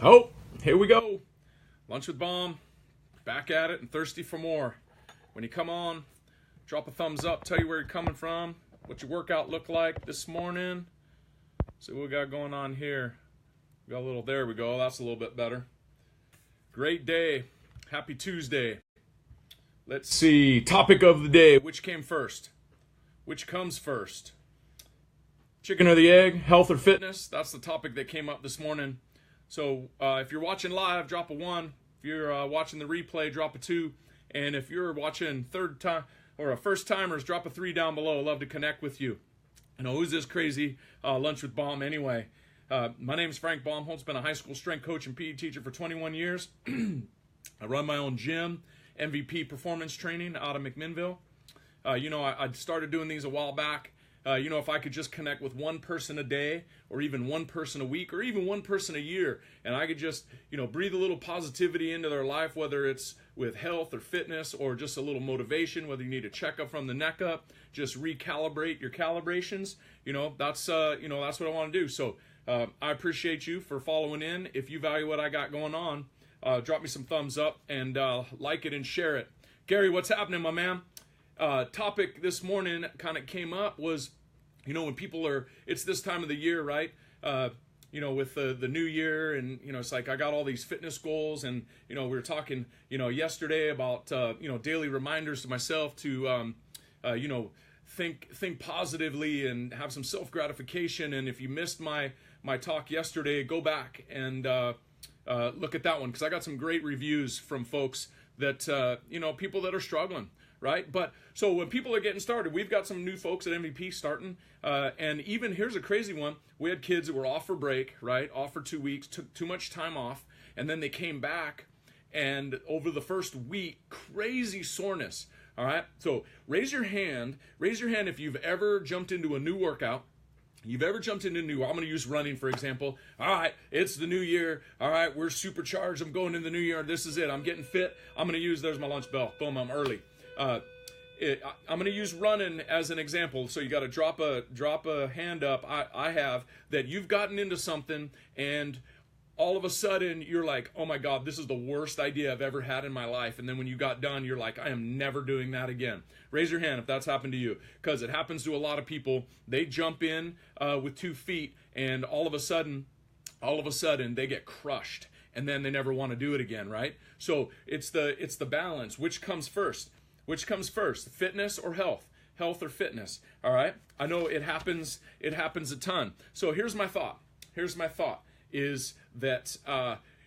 Oh, here we go. Lunch with Baum. Back at it and thirsty for more. When you come on, drop a thumbs up. Tell you where you're coming from. What your workout looked like this morning. See what we got going on here. We got a little, there we go. That's a little bit better. Great day. Happy Tuesday. Let's see. Topic of the day. Which came first? Which comes first? Chicken or the egg? Health or fitness? That's the topic that came up this morning. So if you're watching live, drop a 1. If you're watching the replay, drop a 2. And if you're watching third time or a first timers, drop a 3 down below. Love to connect with you. You know, who's this crazy lunch with Baum anyway? My name is Frank Baumholtz. Been a high school strength coach and PE teacher for 21 years. I run my own gym, MVP performance training out of McMinnville. I started doing these a while back. If I could just connect with one person a day or even one person a week or even one person a year, and I could just, breathe a little positivity into their life, whether it's with health or fitness or just a little motivation, whether you need a checkup from the neck up, just recalibrate your calibrations, that's what I want to do. So I appreciate you for following in. If you value what I got going on, drop me some thumbs up and like it and share it. Gary, what's happening, my man? Topic this morning kind of came up was, when people are, it's this time of the year, right? With the new year and, it's like I got all these fitness goals and, we were talking, yesterday about, daily reminders to myself to, think positively and have some self-gratification. And if you missed my talk yesterday, go back and look at that one because I got some great reviews from folks that, people that are struggling. Right? But so when people are getting started, we've got some new folks at MVP starting. And even here's a crazy one. We had kids that were off for break, right? Off for 2 weeks, took too much time off. And then they came back and over the first week, crazy soreness. All right. So raise your hand if you've ever jumped into a new workout. I'm going to use running, for example. All right, it's the new year. All right, we're supercharged. I'm going in the new year. This is it. I'm getting fit. There's my lunch bell. Boom, I'm early. I'm going to use running as an example. So you got to drop a hand up. I have that you've gotten into something and all of a sudden you're like, oh my God, this is the worst idea I've ever had in my life. And then when you got done, you're like, I am never doing that again. Raise your hand if that's happened to you, because it happens to a lot of people. They jump in with 2 feet and all of a sudden they get crushed and then they never want to do it again, right? So it's the balance. Which comes first? Fitness or health? Health or fitness? All right. I know it happens a ton. So here's my thought is that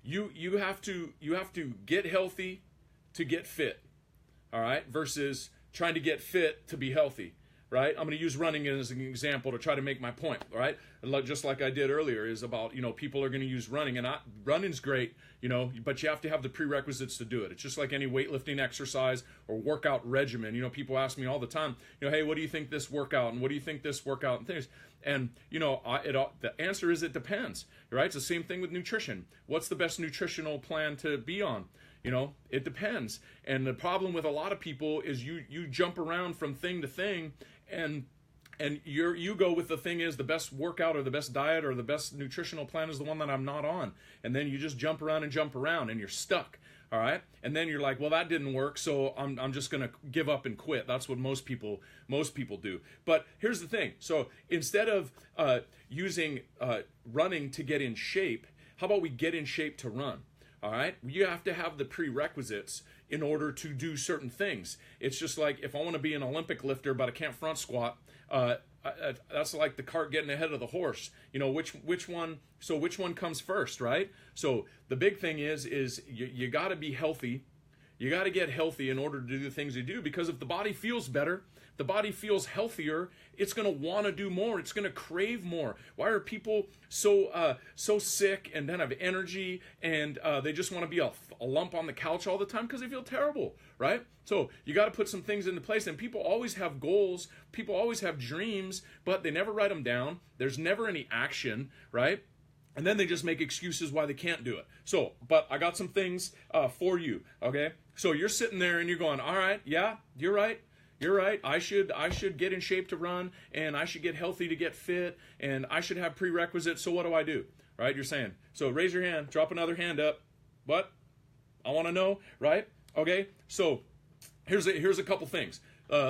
you have to get healthy to get fit. All right. Versus trying to get fit to be healthy. Right? I'm going to use running as an example to try to make my point, all right? Just like I did earlier is about, people are going to use running, and running's great, but you have to have the prerequisites to do it. It's just like any weightlifting exercise or workout regimen. People ask me all the time, hey, what do you think this workout, and what do you think this workout, and things. And, the answer is it depends, right? It's the same thing with nutrition. What's the best nutritional plan to be on? It depends. And the problem with a lot of people is you jump around from thing to thing, and you go with the thing is the best workout or the best diet or the best nutritional plan is the one that I'm not on. And then you just jump around and you're stuck. All right. And then you're like, well, that didn't work. So I'm just going to give up and quit. That's what most people do. But here's the thing. So instead of using running to get in shape, how about we get in shape to run? All right. You have to have the prerequisites in order to do certain things. It's just like if I want to be an Olympic lifter, but I can't front squat, that's like the cart getting ahead of the horse. Which one comes first, right? So the big thing is you got to be healthy. You got to get healthy in order to do the things you do, because if the body feels better, the body feels healthier, it's going to want to do more. It's going to crave more. Why are people so sick and don't have energy and they just want to be a lump on the couch all the time? Because they feel terrible, right? So you got to put some things into place. And people always have goals. People always have dreams, but they never write them down. There's never any action, right? And then they just make excuses why they can't do it. So, but I got some things for you, okay? So you're sitting there and you're going, all right, yeah, you're right. You're right. I should get in shape to run, and I should get healthy to get fit, and I should have prerequisites. So what do? right? You're saying, so raise your hand, drop another hand up. What? I want to know, right? Okay, so here's a couple things,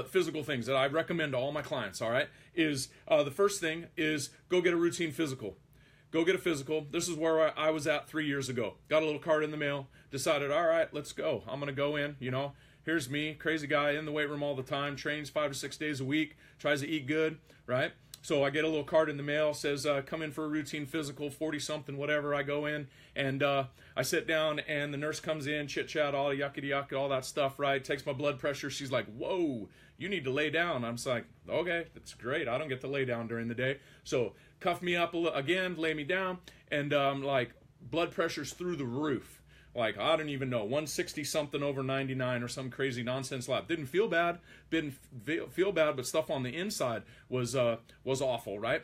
physical things that I recommend to all my clients, all right, is the first thing is go get a routine physical. Go get a physical. This is where I was at 3 years ago. Got a little card in the mail, decided, all right, let's go. I'm going to go in, you know. Here's me, crazy guy in the weight room all the time, trains 5 to 6 days a week, tries to eat good, right? So I get a little card in the mail, says come in for a routine physical, 40-something, whatever. I go in, and I sit down, and the nurse comes in, chit-chat, all yuckity-yuck, all that stuff, right? Takes my blood pressure. She's like, whoa, you need to lay down. I'm just like, okay, that's great. I don't get to lay down during the day. So cuff me up again, lay me down, and like blood pressure's through the roof. Like, I don't even know, 160 something over 99 or some crazy nonsense lab. Didn't feel bad, but stuff on the inside was awful, right?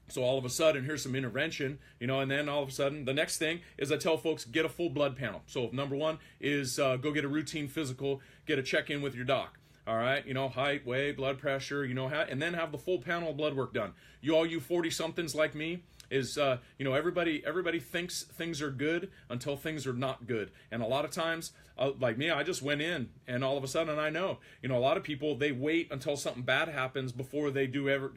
So all of a sudden, here's some intervention, you know, and then all of a sudden, the next thing is I tell folks, get a full blood panel. So number one is go get a routine physical, get a check-in with your doc. All right, you know, height, weight, blood pressure, you know, and then have the full panel of blood work done. You 40-somethings like me, is, you know, everybody thinks things are good until things are not good. And a lot of times, like me, I just went in, and all of a sudden I know, you know, a lot of people, they wait until something bad happens before they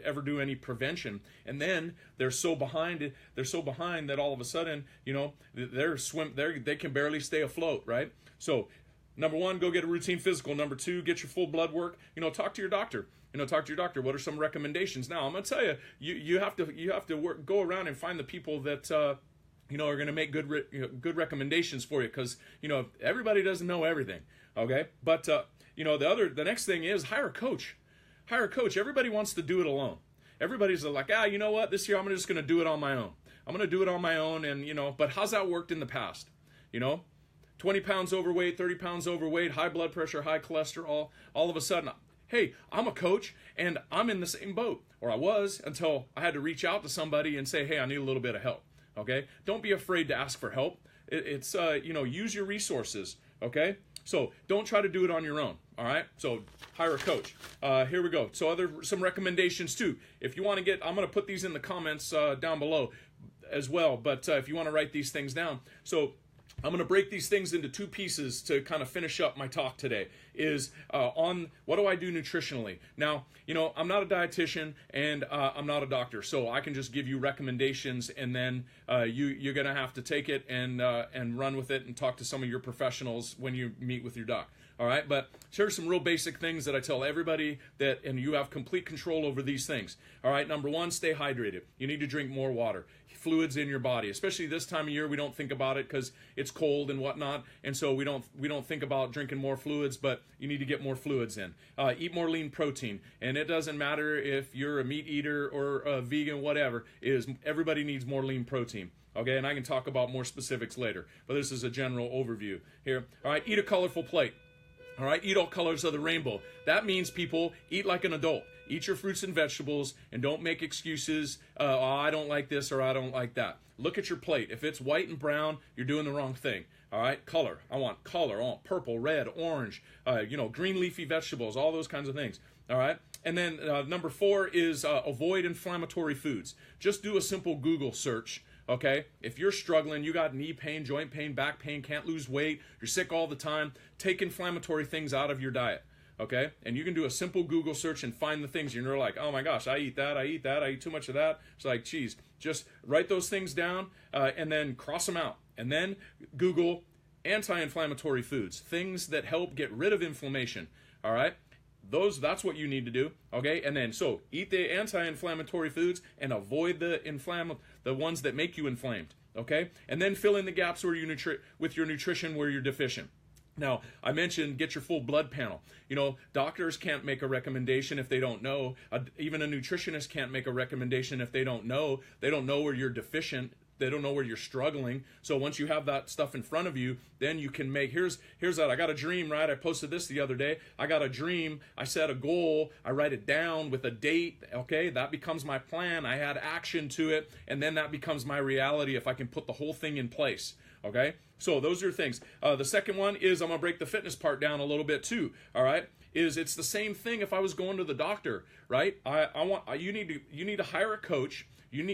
ever do any prevention. And then they're so behind that all of a sudden, you know, they can barely stay afloat, right? So number one, go get a routine physical. Number two, get your full blood work. You know, talk to your doctor. You know, talk to your doctor. What are some recommendations? Now, I'm going to tell you, you have to go around and find the people that you know, are going to make good recommendations for you, because you know everybody doesn't know everything. Okay, but you know, the next thing is hire a coach. Hire a coach. Everybody wants to do it alone. Everybody's like, you know what? This year I'm just going to do it on my own. I'm going to do it on my own, and you know, but how's that worked in the past? You know, 20 pounds overweight, 30 pounds overweight, high blood pressure, high cholesterol. All of a sudden, hey, I'm a coach and I'm in the same boat, or I was, until I had to reach out to somebody and say, hey, I need a little bit of help. Okay, don't be afraid to ask for help. It's you know, use your resources. Okay, so don't try to do it on your own. All right, so hire a coach. Here we go. So some recommendations too. If you want to get, I'm going to put these in the comments down below as well. But if you want to write these things down, so I'm going to break these things into two pieces to kind of finish up my talk today, is on what do I do nutritionally. Now, you know, I'm not a dietitian and I'm not a doctor, so I can just give you recommendations, and then you're going to have to take it and run with it and talk to some of your professionals when you meet with your doc. All right, but here's some real basic things that I tell everybody, that, and you have complete control over these things. All right, number one, stay hydrated. You need to drink more water, fluids in your body, especially this time of year. We don't think about it because it's cold and whatnot, and so we don't think about drinking more fluids, but you need to get more fluids in. Eat more lean protein, and it doesn't matter if you're a meat eater or a vegan, whatever, everybody needs more lean protein. Okay, and I can talk about more specifics later, but this is a general overview here. All right, eat a colorful plate. All right, eat all colors of the rainbow. That means, people, eat like an adult. Eat your fruits and vegetables, and don't make excuses. Oh, I don't like this or I don't like that. Look at your plate. If it's white and brown, you're doing the wrong thing. All right, color. I want color. I want purple, red, orange, you know, green leafy vegetables, all those kinds of things. All right, and then number 4 is avoid inflammatory foods. Just do a simple Google search. Okay, if you're struggling, you got knee pain, joint pain, back pain, can't lose weight, you're sick all the time, take inflammatory things out of your diet. Okay, and you can do a simple Google search and find the things you're like, oh my gosh, I eat that, I eat too much of that. It's like, geez, just write those things down and then cross them out. And then Google anti-inflammatory foods, things that help get rid of inflammation. All right, that's what you need to do. Okay, and then so eat the anti-inflammatory foods and avoid the ones that make you inflamed. Okay, and then fill in the gaps where with your nutrition where you're deficient. Now, I mentioned get your full blood panel. You know, doctors can't make a recommendation if they don't know. Even a nutritionist can't make a recommendation if they don't know. They don't know where you're deficient. They don't know where you're struggling. So once you have that stuff in front of you, then you can make, here's that. I got a dream, right? I posted this the other day. I got a dream. I set a goal. I write it down with a date. Okay, that becomes my plan. I add action to it, and then that becomes my reality if I can put the whole thing in place. Okay, so those are things. The second one is I'm gonna break the fitness part down a little bit too. All right, it's the same thing if I was going to the doctor, right? You need to hire a coach.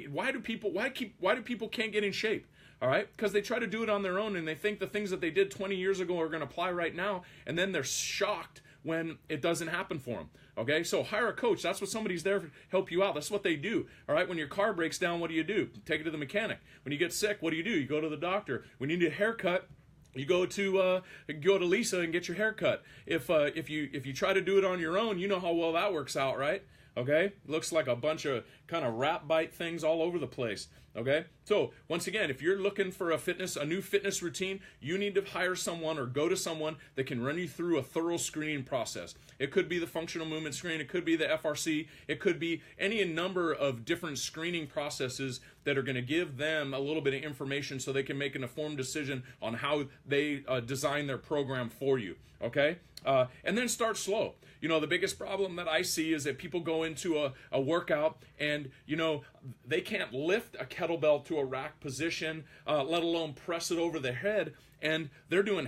Why do people can't get in shape? All right, because they try to do it on their own, and they think the things that they did 20 years ago are going to apply right now, and then they're shocked when it doesn't happen for them. Okay, so hire a coach. That's what somebody's there to help you out. That's what they do. All right, when your car breaks down, what do? You take it to the mechanic. When you get sick, what do? You go to the doctor. When you need a haircut, you go to Lisa and get your hair cut. If you try to do it on your own, you know how well that works out, right? Okay, looks like a bunch of kind of rat bite things all over the place. Okay, so once again, if you're looking for a new fitness routine, you need to hire someone or go to someone that can run you through a thorough screening process. It could be the functional movement screen, it could be the FRC, it could be any number of different screening processes that are going to give them a little bit of information so they can make an informed decision on how they design their program for you. Okay, and then start slow. You know, the biggest problem that I see is that people go into a workout and, you know, they can't lift a kettlebell to a rack position, let alone press it over their head, and they're doing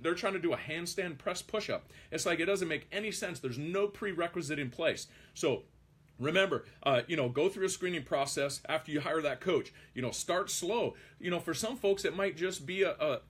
they're trying to do a handstand press push-up. It's like it doesn't make any sense. There's no prerequisite in place. So remember, go through a screening process after you hire that coach. You know, start slow. You know, for some folks, it might just be a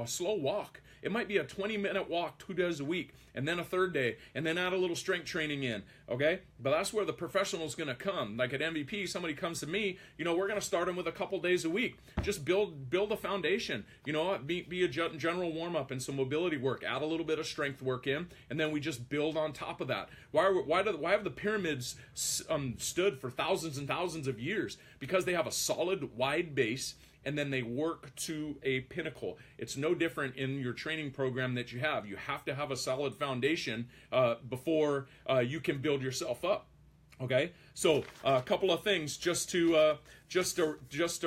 slow walk. It might be a 20-minute walk 2 days a week, and then a third day, and then add a little strength training in, okay? But that's where the professional is going to come. Like at MVP, somebody comes to me, you know, we're going to start them with a couple days a week. Just build a foundation, you know, be a general warm-up and some mobility work. Add a little bit of strength work in, and then we just build on top of that. Why have the pyramids stood for thousands and thousands of years? Because they have a solid, wide base, and then they work to a pinnacle. It's no different in your training program that you have. You have to have a solid foundation before you can build yourself up. Okay, so a couple of things just to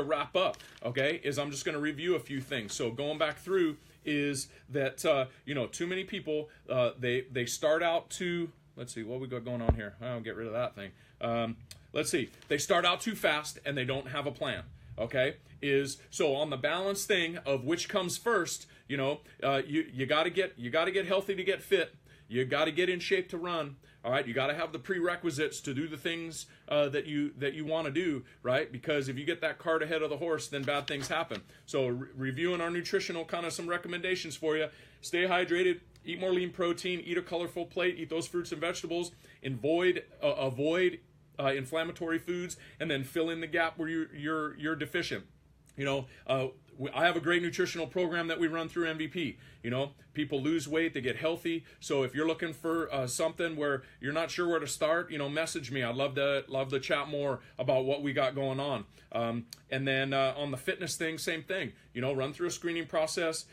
wrap up. Okay, is I'm just going to review a few things. So going back through is that too many people they start out to, let's see what we got going on here. I'll get rid of that thing. Let's see, they start out too fast and they don't have a plan. Okay, so on the balance thing of which comes first, you gotta get healthy to get fit. You gotta get in shape to run. All right, you gotta have the prerequisites to do the things that you want to do, right? Because if you get that cart ahead of the horse, then bad things happen. So reviewing our nutritional kind of some recommendations for you: stay hydrated, eat more lean protein, eat a colorful plate, eat those fruits and vegetables, avoid inflammatory foods, and then fill in the gap where you're deficient. I have a great nutritional program that we run through MVP. People lose weight, they get healthy. So if you're looking for something where you're not sure where to start, message me. I'd love to chat more about what we got going on. And then on the fitness thing, same thing. Run through a screening process.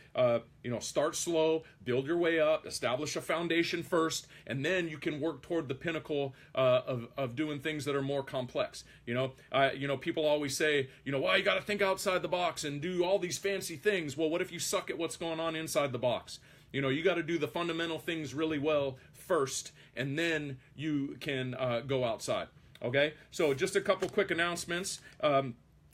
Start slow, build your way up, establish a foundation first, and then you can work toward the pinnacle of doing things that are more complex. People always say, well, you got to think outside the box and do all these fancy things. Well, what if you suck at what's going on inside the box? You got to do the fundamental things really well first, and then you can go outside. Okay, so just a couple quick announcements.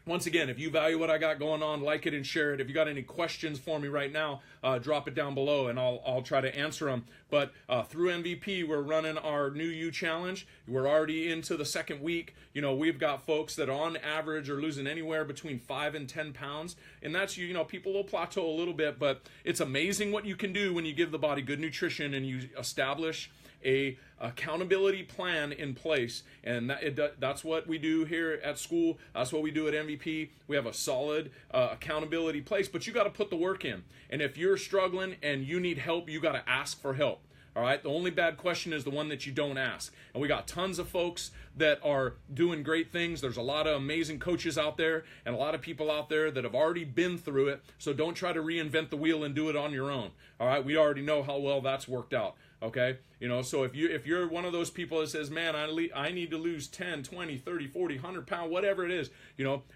Once again, if you value what I got going on, like it and share it. If you got any questions for me right now, drop it down below and I'll try to answer them. But through MVP, we're running our New You Challenge. We're already into the second week. We've got folks that on average are losing anywhere between 5 and 10 pounds. And that's, people will plateau a little bit, but it's amazing what you can do when you give the body good nutrition and you establish a accountability plan in place, and that's what we do here at school. That's what we do at MVP. We have a solid accountability place, but you got to put the work in. And if you're struggling and you need help, you got to ask for help. All right. The only bad question is the one that you don't ask. And we got tons of folks that are doing great things. There's a lot of amazing coaches out there and a lot of people out there that have already been through it. So don't try to reinvent the wheel and do it on your own. All right. We already know how well that's worked out. Okay. So if you're one of those people that says, man, I need to lose 10, 20, 30, 40, 100 pounds, whatever it is,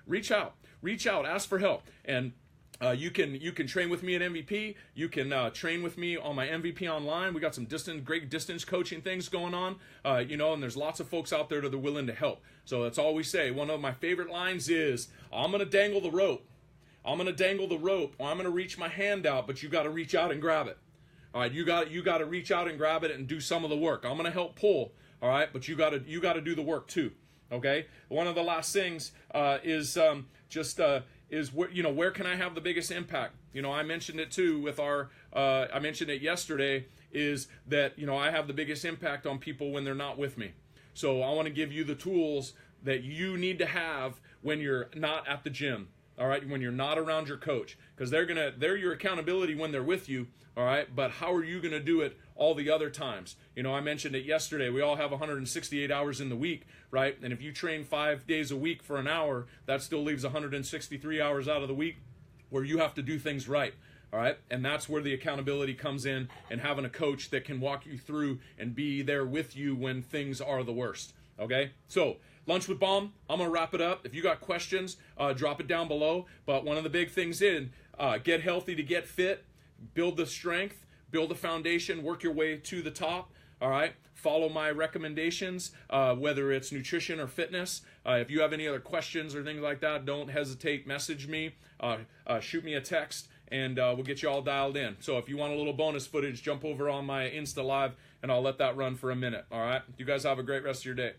reach out, ask for help. And you can train with me at MVP. You can train with me on my MVP Online. We got some great distance coaching things going on, and there's lots of folks out there that are willing to help. So that's all we say. One of my favorite lines is, I'm going to dangle the rope. I'm going to dangle the rope, or I'm going to reach my hand out, but you got to reach out and grab it. All right, you got to reach out and grab it and do some of the work. I'm going to help pull, all right, but you got to do the work too. Okay, one of the last things is where can I have the biggest impact? I mentioned it too with I mentioned it yesterday, is that I have the biggest impact on people when they're not with me. So I want to give you the tools that you need to have when you're not at the gym. All right, when you're not around your coach, because they're your accountability when they're with you. All right, but how are you going to do it all the other times? I mentioned it yesterday. We all have 168 hours in the week, right? And if you train 5 days a week for an hour, that still leaves 163 hours out of the week where you have to do things right. All right, and that's where the accountability comes in, and having a coach that can walk you through and be there with you when things are the worst. Okay, so Lunch with Baum, I'm going to wrap it up. If you got questions, drop it down below. But one of the big things get healthy to get fit, build the strength, build a foundation, work your way to the top. All right, follow my recommendations, whether it's nutrition or fitness. If you have any other questions or things like that, don't hesitate, message me, shoot me a text, and we'll get you all dialed in. So if you want a little bonus footage, jump over on my Insta Live, and I'll let that run for a minute. All right, you guys have a great rest of your day.